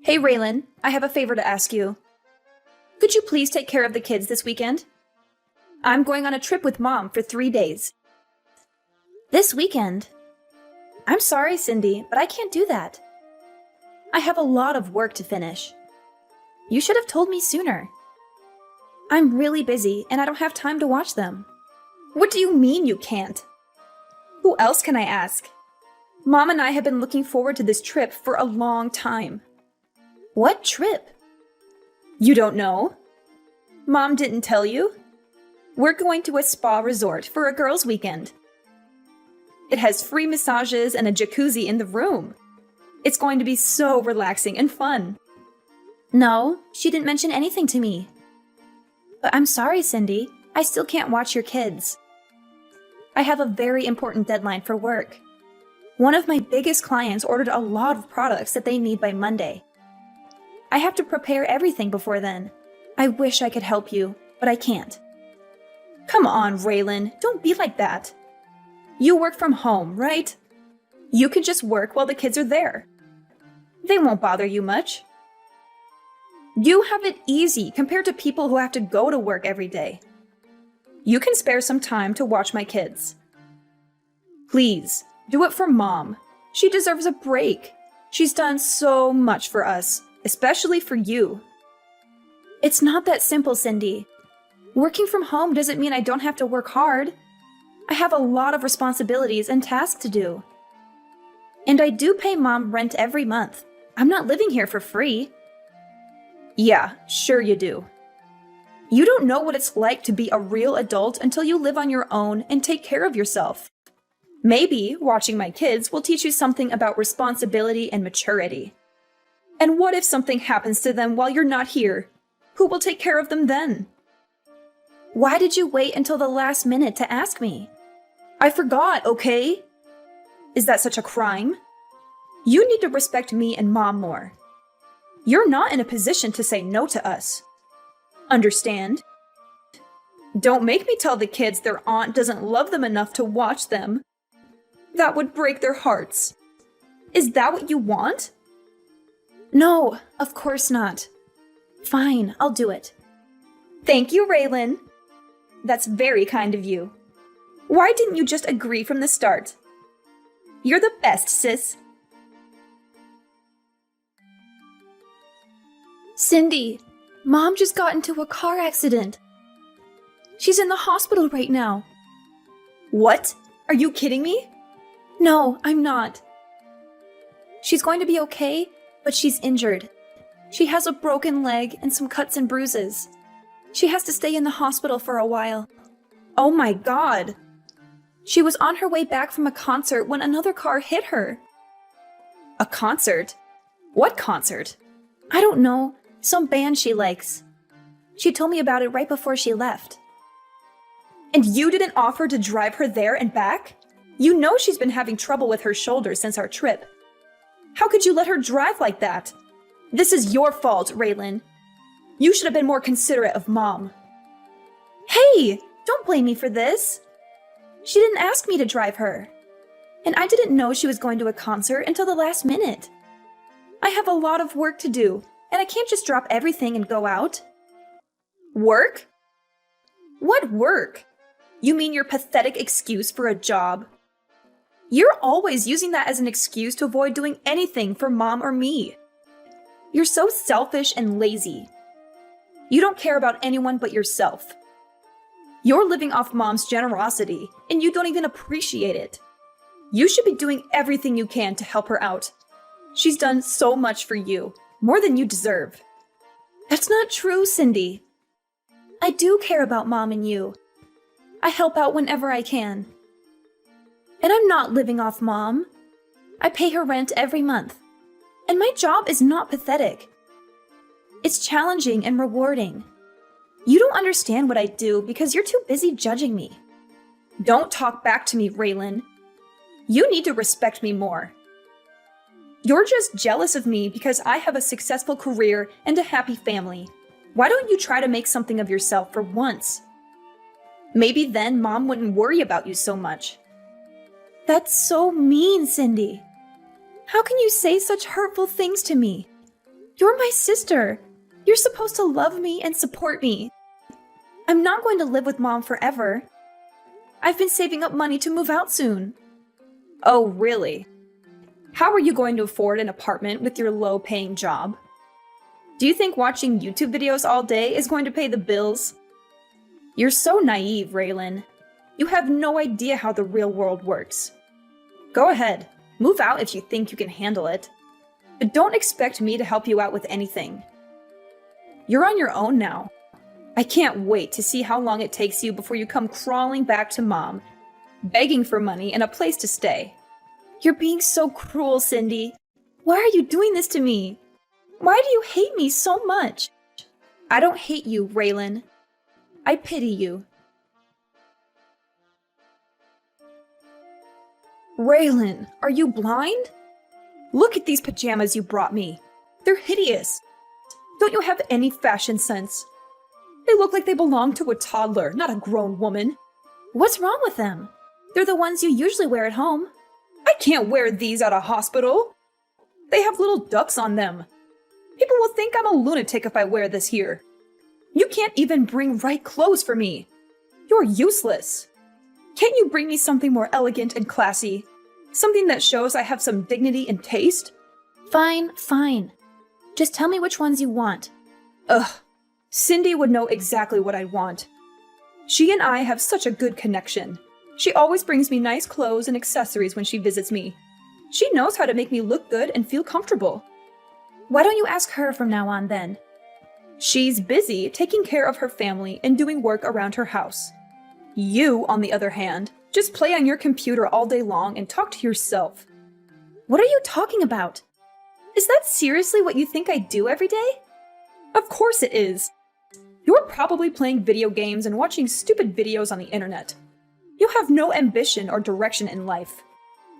Hey Raylan, I have a favor to ask you. Could you please take care of the kids this weekend? I'm going on a trip with Mom for 3 days. This weekend? I'm sorry, Cindy, but I can't do that. I have a lot of work to finish. You should have told me sooner. I'm really busy and I don't have time to watch them. What do you mean you can't? Who else can I ask? Mom and I have been looking forward to this trip for a long time. What trip? You don't know? Mom didn't tell you? We're going to a spa resort for a girls' weekend. It has free massages and a jacuzzi in the room. It's going to be so relaxing and fun. No, she didn't mention anything to me. But I'm sorry, Cindy. I still can't watch your kids. I have a very important deadline for work. One of my biggest clients ordered a lot of products that they need by Monday. I have to prepare everything before then. I wish I could help you, but I can't. Come on, Raylan, don't be like that. You work from home, right? You can just work while the kids are there. They won't bother you much. You have it easy compared to people who have to go to work every day. You can spare some time to watch my kids. Please, do it for Mom. She deserves a break. She's done so much for us, especially for you. It's not that simple, Cindy. Working from home doesn't mean I don't have to work hard. I have a lot of responsibilities and tasks to do. And I do pay Mom rent every month. I'm not living here for free. Yeah, sure you do. You don't know what it's like to be a real adult until you live on your own and take care of yourself. Maybe watching my kids will teach you something about responsibility and maturity. And what if something happens to them while you're not here? Who will take care of them then? Why did you wait until the last minute to ask me? I forgot, okay? Is that such a crime? You need to respect me and Mom more. You're not in a position to say no to us. Understand? Don't make me tell the kids their aunt doesn't love them enough to watch them. That would break their hearts. Is that what you want? No, of course not. Fine, I'll do it. Thank you, Raylan. That's very kind of you. Why didn't you just agree from the start? You're the best, sis. Cindy, Mom just got into a car accident. She's in the hospital right now. What? Are you kidding me? No, I'm not. She's going to be okay, but she's injured. She has a broken leg and some cuts and bruises. She has to stay in the hospital for a while. Oh my God! She was on her way back from a concert when another car hit her. A concert? What concert? I don't know. Some band she likes. She told me about it right before she left. And you didn't offer to drive her there and back? You know she's been having trouble with her shoulder since our trip. How could you let her drive like that? This is your fault, Raylan. You should have been more considerate of Mom. Hey, don't blame me for this. She didn't ask me to drive her. And I didn't know she was going to a concert until the last minute. I have a lot of work to do, and I can't just drop everything and go out. Work? What work? You mean your pathetic excuse for a job? You're always using that as an excuse to avoid doing anything for Mom or me. You're so selfish and lazy. You don't care about anyone but yourself. You're living off Mom's generosity, and you don't even appreciate it. You should be doing everything you can to help her out. She's done so much for you, more than you deserve. That's not true, Cindy. I do care about Mom and you. I help out whenever I can. And I'm not living off Mom. I pay her rent every month. And my job is not pathetic. It's challenging and rewarding. You don't understand what I do because you're too busy judging me. Don't talk back to me, Raylan. You need to respect me more. You're just jealous of me because I have a successful career and a happy family. Why don't you try to make something of yourself for once? Maybe then Mom wouldn't worry about you so much. That's so mean, Cindy. How can you say such hurtful things to me? You're my sister. You're supposed to love me and support me. I'm not going to live with Mom forever. I've been saving up money to move out soon. Oh, really? How are you going to afford an apartment with your low-paying job? Do you think watching YouTube videos all day is going to pay the bills? You're so naive, Raylan. You have no idea how the real world works. Go ahead, move out if you think you can handle it. But don't expect me to help you out with anything. You're on your own now. I can't wait to see how long it takes you before you come crawling back to Mom, begging for money and a place to stay. You're being so cruel, Cindy. Why are you doing this to me? Why do you hate me so much? I don't hate you, Raylan. I pity you. Raylan, are you blind? Look at these pajamas you brought me. They're hideous. Don't you have any fashion sense? They look like they belong to a toddler, not a grown woman. What's wrong with them? They're the ones you usually wear at home. I can't wear these at a hospital. They have little ducks on them. People will think I'm a lunatic if I wear this here. You can't even bring right clothes for me. You're useless. Can't you bring me something more elegant and classy? Something that shows I have some dignity and taste? Fine, fine. Just tell me which ones you want. Ugh, Cindy would know exactly what I want. She and I have such a good connection. She always brings me nice clothes and accessories when she visits me. She knows how to make me look good and feel comfortable. Why don't you ask her from now on then? She's busy taking care of her family and doing work around her house. You, on the other hand, just play on your computer all day long and talk to yourself. What are you talking about? Is that seriously what you think I do every day? Of course it is. You're probably playing video games and watching stupid videos on the internet. You have no ambition or direction in life.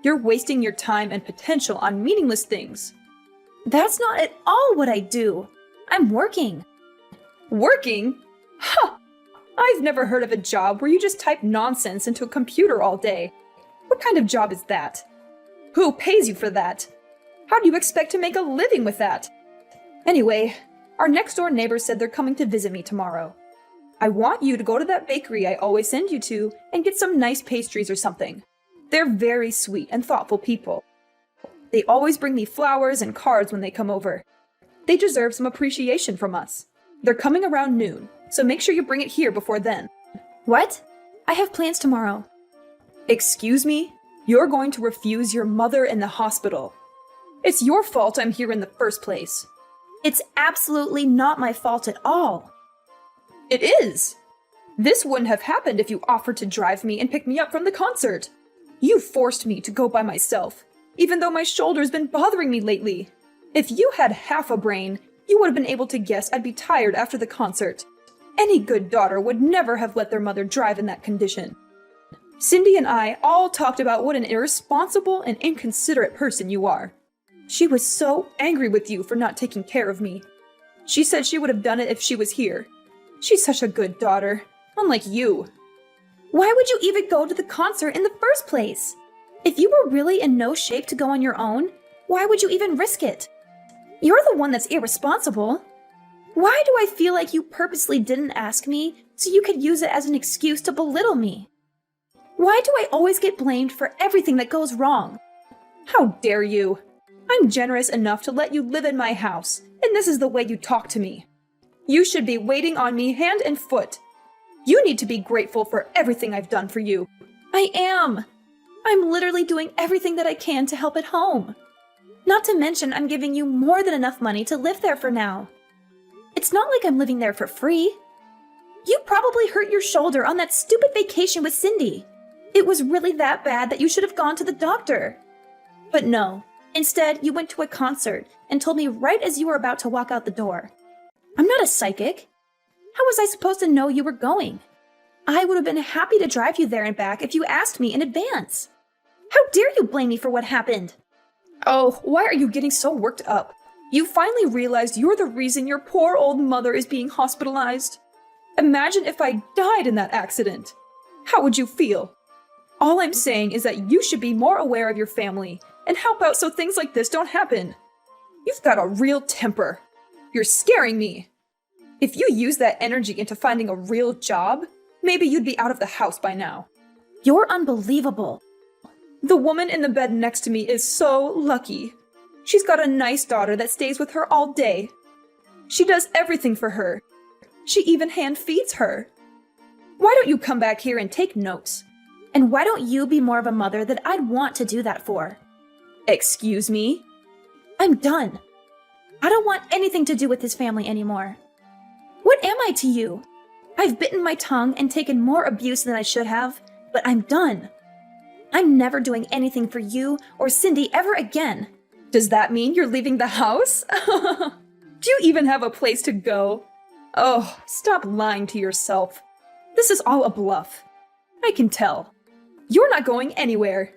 You're wasting your time and potential on meaningless things. That's not at all what I do. I'm working. Working? Ha! I've never heard of a job where you just type nonsense into a computer all day. What kind of job is that? Who pays you for that? How do you expect to make a living with that? Anyway, our next door neighbor said they're coming to visit me tomorrow. I want you to go to that bakery I always send you to and get some nice pastries or something. They're very sweet and thoughtful people. They always bring me flowers and cards when they come over. They deserve some appreciation from us. They're coming around noon, so make sure you bring it here before then. What? I have plans tomorrow. Excuse me? You're going to refuse your mother in the hospital. It's your fault I'm here in the first place. It's absolutely not my fault at all. It is. This wouldn't have happened if you offered to drive me and pick me up from the concert. You forced me to go by myself, even though my shoulder's been bothering me lately. If you had half a brain, you would have been able to guess I'd be tired after the concert. Any good daughter would never have let their mother drive in that condition. Cindy and I all talked about what an irresponsible and inconsiderate person you are. She was so angry with you for not taking care of me. She said she would have done it if she was here. She's such a good daughter, unlike you. Why would you even go to the concert in the first place? If you were really in no shape to go on your own, why would you even risk it? You're the one that's irresponsible. Why do I feel like you purposely didn't ask me so you could use it as an excuse to belittle me? Why do I always get blamed for everything that goes wrong? How dare you? I'm generous enough to let you live in my house, and this is the way you talk to me. You should be waiting on me hand and foot. You need to be grateful for everything I've done for you. I am. I'm literally doing everything that I can to help at home. Not to mention, I'm giving you more than enough money to live there for now. It's not like I'm living there for free. You probably hurt your shoulder on that stupid vacation with Cindy. It was really that bad that you should have gone to the doctor. But no, instead you went to a concert and told me right as you were about to walk out the door. I'm not a psychic. How was I supposed to know you were going? I would have been happy to drive you there and back if you asked me in advance. How dare you blame me for what happened? Oh, why are you getting so worked up? You finally realized you're the reason your poor old mother is being hospitalized. Imagine if I died in that accident. How would you feel? All I'm saying is that you should be more aware of your family and help out so things like this don't happen. You've got a real temper. You're scaring me. If you use that energy into finding a real job, maybe you'd be out of the house by now. You're unbelievable. The woman in the bed next to me is so lucky. She's got a nice daughter that stays with her all day. She does everything for her. She even hand feeds her. Why don't you come back here and take notes? And why don't you be more of a mother that I'd want to do that for? Excuse me? I'm done. I don't want anything to do with this family anymore. What am I to you? I've bitten my tongue and taken more abuse than I should have, but I'm done. I'm never doing anything for you or Cindy ever again. Does that mean you're leaving the house? Do you even have a place to go? Oh, stop lying to yourself. This is all a bluff. I can tell. You're not going anywhere.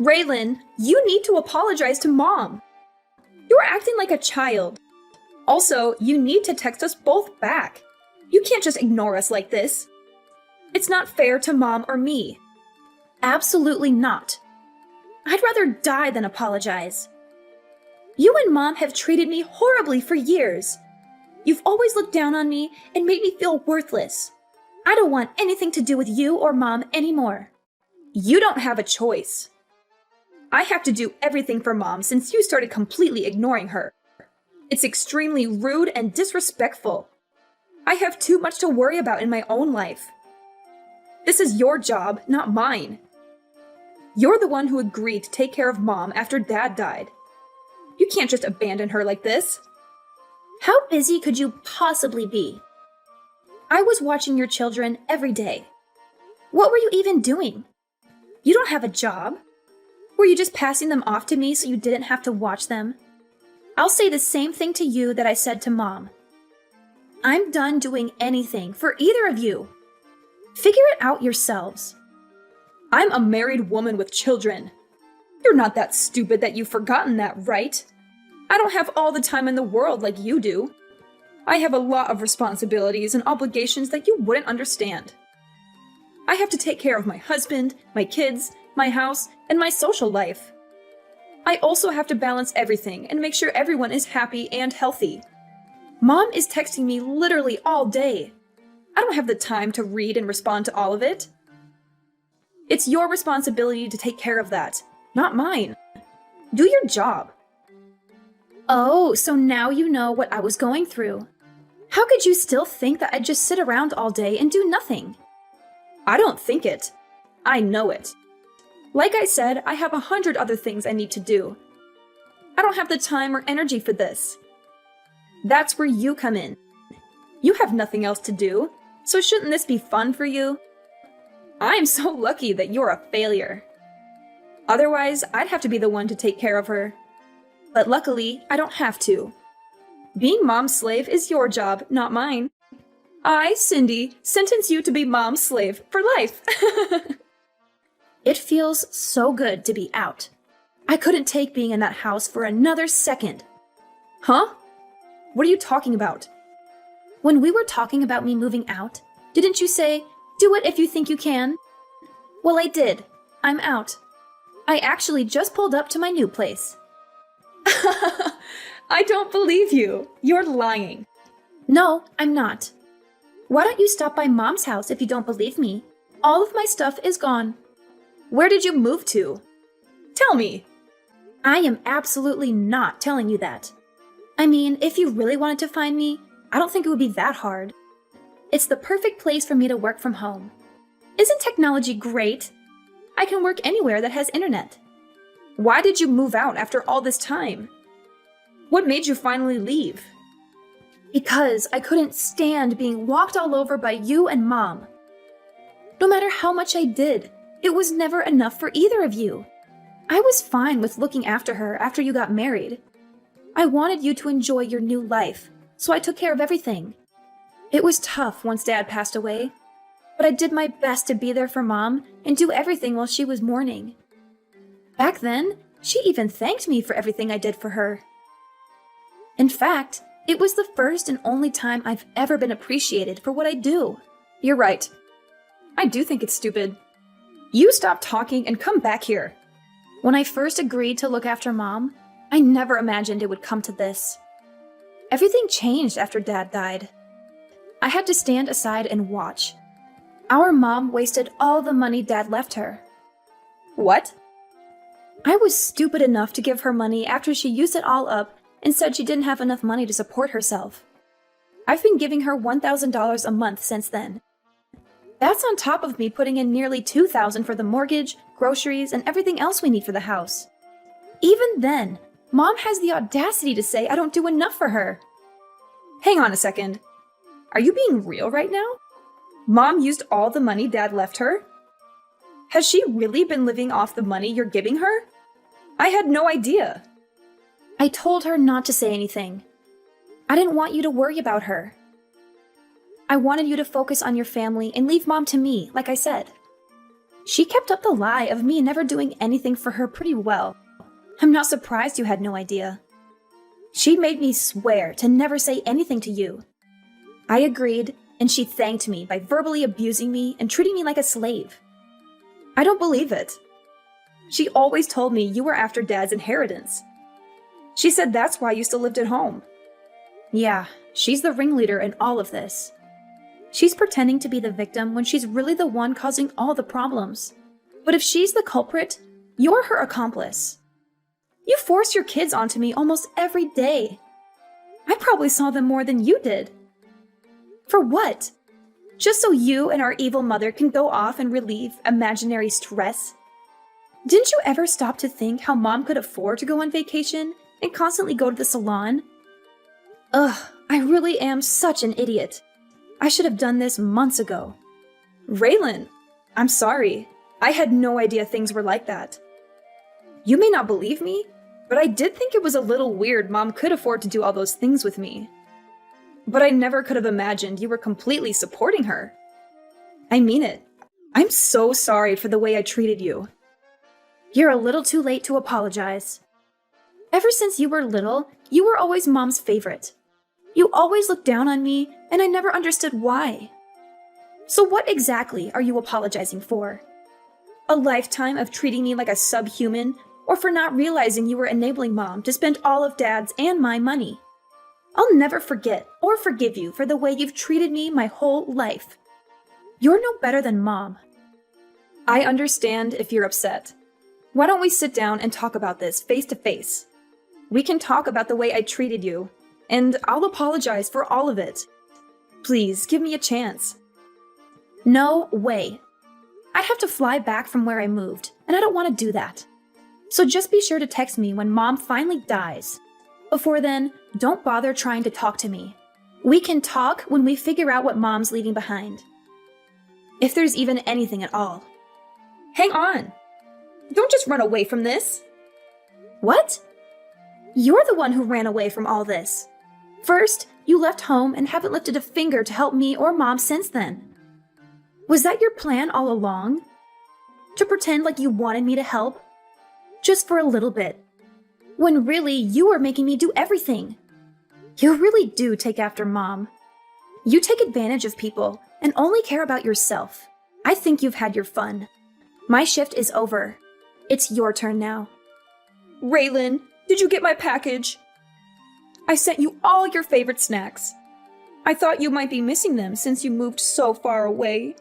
Raylan, you need to apologize to Mom. You're acting like a child. Also, you need to text us both back. You can't just ignore us like this. It's not fair to Mom or me. Absolutely not. I'd rather die than apologize. You and Mom have treated me horribly for years. You've always looked down on me and made me feel worthless. I don't want anything to do with you or Mom anymore. You don't have a choice. I have to do everything for Mom since you started completely ignoring her. It's extremely rude and disrespectful. I have too much to worry about in my own life. This is your job, not mine. You're the one who agreed to take care of Mom after Dad died. You can't just abandon her like this. How busy could you possibly be? I was watching your children every day. What were you even doing? You don't have a job. Were you just passing them off to me so you didn't have to watch them? I'll say the same thing to you that I said to Mom. I'm done doing anything for either of you. Figure it out yourselves. I'm a married woman with children. You're not that stupid that you've forgotten that, right? I don't have all the time in the world like you do. I have a lot of responsibilities and obligations that you wouldn't understand. I have to take care of my husband, my kids, my house, and my social life. I also have to balance everything and make sure everyone is happy and healthy. Mom is texting me literally all day. I don't have the time to read and respond to all of it. It's your responsibility to take care of that, not mine. Do your job. Oh, so now you know what I was going through. How could you still think that I'd just sit around all day and do nothing? I don't think it. I know it. Like I said, I have 100 other things I need to do. I don't have the time or energy for this. That's where you come in. You have nothing else to do, so shouldn't this be fun for you? I'm so lucky that you're a failure. Otherwise, I'd have to be the one to take care of her. But luckily, I don't have to. Being Mom's slave is your job, not mine. I, Cindy, sentence you to be Mom's slave for life. It feels so good to be out. I couldn't take being in that house for another second. Huh? What are you talking about? When we were talking about me moving out, didn't you say, do it if you think you can? Well, I did. I'm out. I actually just pulled up to my new place. I don't believe you. You're lying. No, I'm not. Why don't you stop by Mom's house if you don't believe me? All of my stuff is gone. Where did you move to? Tell me. I am absolutely not telling you that. I mean, if you really wanted to find me, I don't think it would be that hard. It's the perfect place for me to work from home. Isn't technology great? I can work anywhere that has internet. Why did you move out after all this time? What made you finally leave? Because I couldn't stand being walked all over by you and Mom. No matter how much I did, it was never enough for either of you. I was fine with looking after her after you got married. I wanted you to enjoy your new life, so I took care of everything. It was tough once Dad passed away, but I did my best to be there for Mom and do everything while she was mourning. Back then, she even thanked me for everything I did for her. In fact, it was the first and only time I've ever been appreciated for what I do. You're right. I do think it's stupid. You stop talking and come back here. When I first agreed to look after Mom, I never imagined it would come to this. Everything changed after Dad died. I had to stand aside and watch. Our mom wasted all the money Dad left her. What? I was stupid enough to give her money after she used it all up and said she didn't have enough money to support herself. I've been giving her $1,000 a month since then. That's on top of me putting in nearly $2,000 for the mortgage, groceries, and everything else we need for the house. Even then, Mom has the audacity to say I don't do enough for her. Hang on a second. Are you being real right now? Mom used all the money Dad left her? Has she really been living off the money you're giving her? I had no idea. I told her not to say anything. I didn't want you to worry about her. I wanted you to focus on your family and leave Mom to me, like I said. She kept up the lie of me never doing anything for her pretty well. I'm not surprised you had no idea. She made me swear to never say anything to you. I agreed, and she thanked me by verbally abusing me and treating me like a slave. I don't believe it. She always told me you were after Dad's inheritance. She said that's why you still lived at home. Yeah, she's the ringleader in all of this. She's pretending to be the victim when she's really the one causing all the problems. But if she's the culprit, you're her accomplice. You force your kids onto me almost every day. I probably saw them more than you did. For what? Just so you and our evil mother can go off and relieve imaginary stress? Didn't you ever stop to think how Mom could afford to go on vacation and constantly go to the salon? Ugh, I really am such an idiot. I should have done this months ago. Raylan, I'm sorry. I had no idea things were like that. You may not believe me, but I did think it was a little weird Mom could afford to do all those things with me. But I never could have imagined you were completely supporting her. I mean it. I'm so sorry for the way I treated you. You're a little too late to apologize. Ever since you were little, you were always Mom's favorite. You always looked down on me, and I never understood why. So what exactly are you apologizing for? A lifetime of treating me like a subhuman, or for not realizing you were enabling Mom to spend all of Dad's and my money? I'll never forget or forgive you for the way you've treated me my whole life. You're no better than Mom. I understand if you're upset. Why don't we sit down and talk about this face to face? We can talk about the way I treated you, and I'll apologize for all of it. Please, give me a chance. No way. I'd have to fly back from where I moved, and I don't want to do that. So just be sure to text me when Mom finally dies. Before then, don't bother trying to talk to me. We can talk when we figure out what Mom's leaving behind. If there's even anything at all. Hang on! Don't just run away from this! What? You're the one who ran away from all this. First, you left home and haven't lifted a finger to help me or Mom since then. Was that your plan all along? To pretend like you wanted me to help? Just for a little bit. When really, you were making me do everything. You really do take after Mom. You take advantage of people and only care about yourself. I think you've had your fun. My shift is over. It's your turn now. Raylan, did you get my package? I sent you all your favorite snacks. I thought you might be missing them since you moved so far away.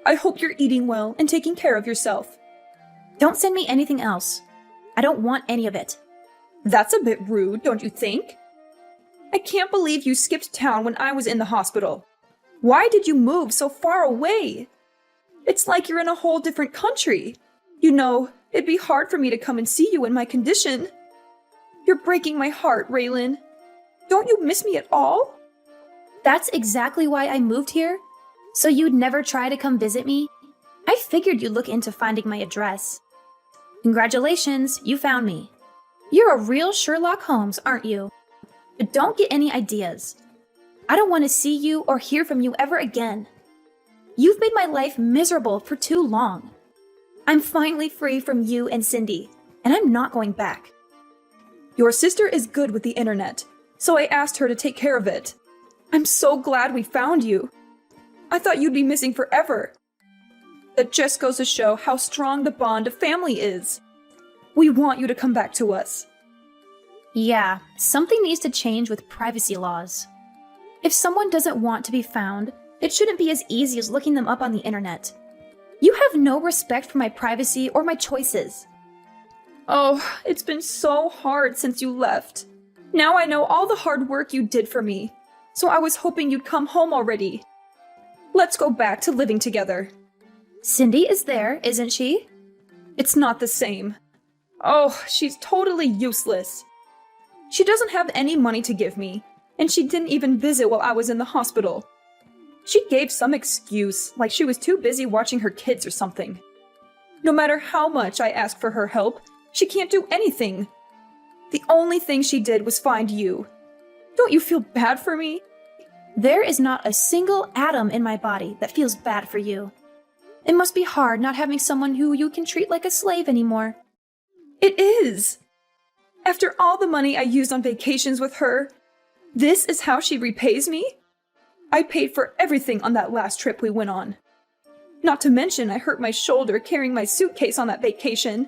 I hope you're eating well and taking care of yourself. Don't send me anything else. I don't want any of it. That's a bit rude, don't you think? I can't believe you skipped town when I was in the hospital. Why did you move so far away? It's like you're in a whole different country. You know, it'd be hard for me to come and see you in my condition. You're breaking my heart, Raylan. Don't you miss me at all? That's exactly why I moved here. So you'd never try to come visit me? I figured you'd look into finding my address. Congratulations, you found me. You're a real Sherlock Holmes, aren't you? But don't get any ideas. I don't want to see you or hear from you ever again. You've made my life miserable for too long. I'm finally free from you and Cindy, and I'm not going back. Your sister is good with the internet, so I asked her to take care of it. I'm so glad we found you. I thought you'd be missing forever. That just goes to show how strong the bond of family is. We want you to come back to us. Yeah, something needs to change with privacy laws. If someone doesn't want to be found, it shouldn't be as easy as looking them up on the internet. You have no respect for my privacy or my choices. Oh, it's been so hard since you left. Now I know all the hard work you did for me, so I was hoping you'd come home already. Let's go back to living together. Cindy is there, isn't she? It's not the same. Oh, she's totally useless. She doesn't have any money to give me, and she didn't even visit while I was in the hospital. She gave some excuse, like she was too busy watching her kids or something. No matter how much I ask for her help, she can't do anything. The only thing she did was find you. Don't you feel bad for me? There is not a single atom in my body that feels bad for you. It must be hard not having someone who you can treat like a slave anymore. It is. After all the money I used on vacations with her, this is how she repays me? I paid for everything on that last trip we went on. Not to mention I hurt my shoulder carrying my suitcase on that vacation.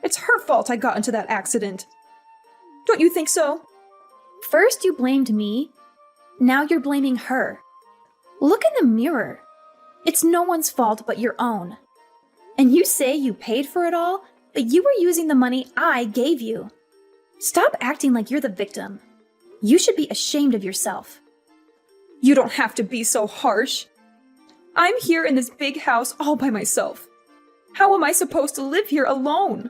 It's her fault I got into that accident. Don't you think so? First you blamed me, now you're blaming her. Look in the mirror. It's no one's fault but your own. And you say you paid for it all, but you were using the money I gave you. Stop acting like you're the victim. You should be ashamed of yourself. You don't have to be so harsh. I'm here in this big house all by myself. How am I supposed to live here alone?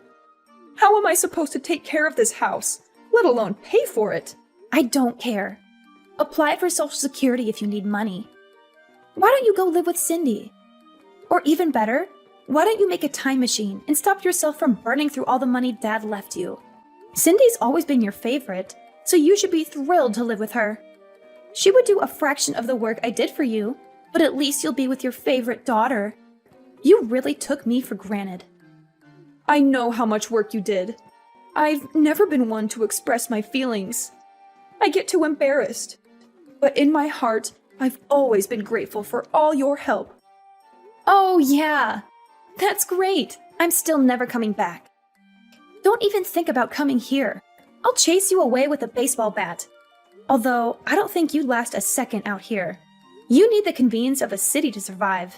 How am I supposed to take care of this house, let alone pay for it? I don't care. Apply for Social Security if you need money. Why don't you go live with Cindy? Or even better, why don't you make a time machine and stop yourself from burning through all the money Dad left you? Cindy's always been your favorite, so you should be thrilled to live with her. She would do a fraction of the work I did for you, but at least you'll be with your favorite daughter. You really took me for granted. I know how much work you did. I've never been one to express my feelings. I get too embarrassed. But in my heart, I've always been grateful for all your help. Oh, yeah. That's great. I'm still never coming back. Don't even think about coming here. I'll chase you away with a baseball bat. Although, I don't think you'd last a second out here. You need the convenience of a city to survive.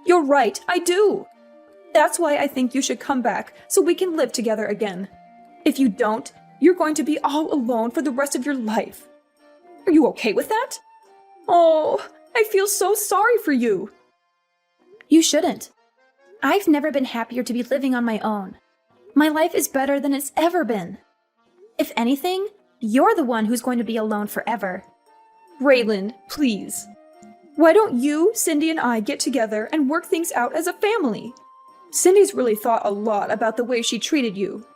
You're right, I do. That's why I think you should come back so we can live together again. If you don't, you're going to be all alone for the rest of your life. Are you okay with that? Oh, I feel so sorry for you. You shouldn't. I've never been happier to be living on my own. My life is better than it's ever been. If anything, you're the one who's going to be alone forever. Raylan, please. Why don't you, Cindy, and I get together and work things out as a family? Cindy's really thought a lot about the way she treated you.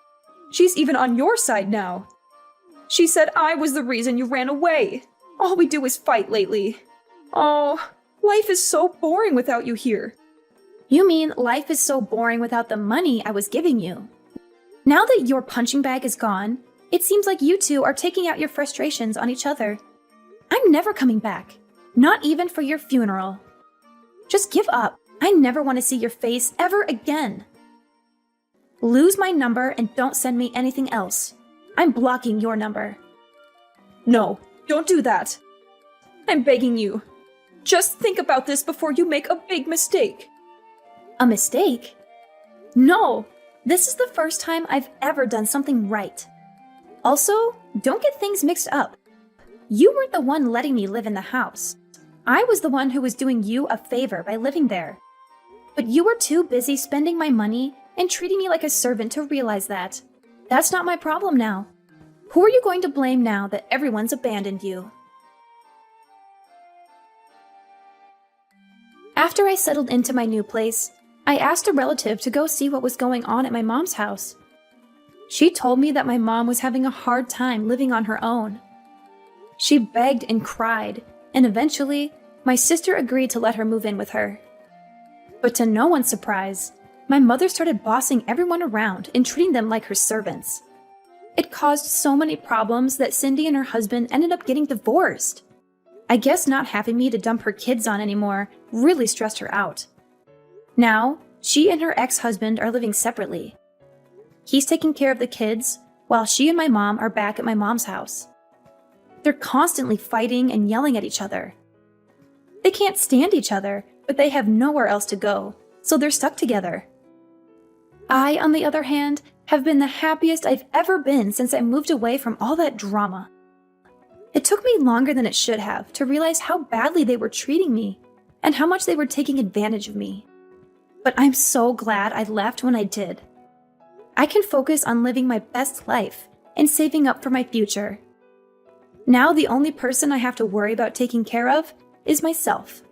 She's even on your side now. She said I was the reason you ran away. All we do is fight lately. Oh, life is so boring without you here. You mean life is so boring without the money I was giving you? Now that your punching bag is gone, it seems like you two are taking out your frustrations on each other. I'm never coming back. Not even for your funeral. Just give up. I never want to see your face ever again. Lose my number and don't send me anything else. I'm blocking your number. No, don't do that. I'm begging you. Just think about this before you make a big mistake. A mistake? No, this is the first time I've ever done something right. Also, don't get things mixed up. You weren't the one letting me live in the house. I was the one who was doing you a favor by living there. But you were too busy spending my money and treating me like a servant to realize that. That's not my problem now. Who are you going to blame now that everyone's abandoned you? After I settled into my new place, I asked a relative to go see what was going on at my mom's house. She told me that my mom was having a hard time living on her own. She begged and cried, and eventually, my sister agreed to let her move in with her. But to no one's surprise, my mother started bossing everyone around and treating them like her servants. It caused so many problems that Cindy and her husband ended up getting divorced. I guess not having me to dump her kids on anymore really stressed her out. Now, she and her ex-husband are living separately. He's taking care of the kids, while she and my mom are back at my mom's house. They're constantly fighting and yelling at each other. They can't stand each other, but they have nowhere else to go, so they're stuck together. I, on the other hand, have been the happiest I've ever been since I moved away from all that drama. It took me longer than it should have to realize how badly they were treating me and how much they were taking advantage of me. But I'm so glad I left when I did. I can focus on living my best life and saving up for my future. Now the only person I have to worry about taking care of is myself.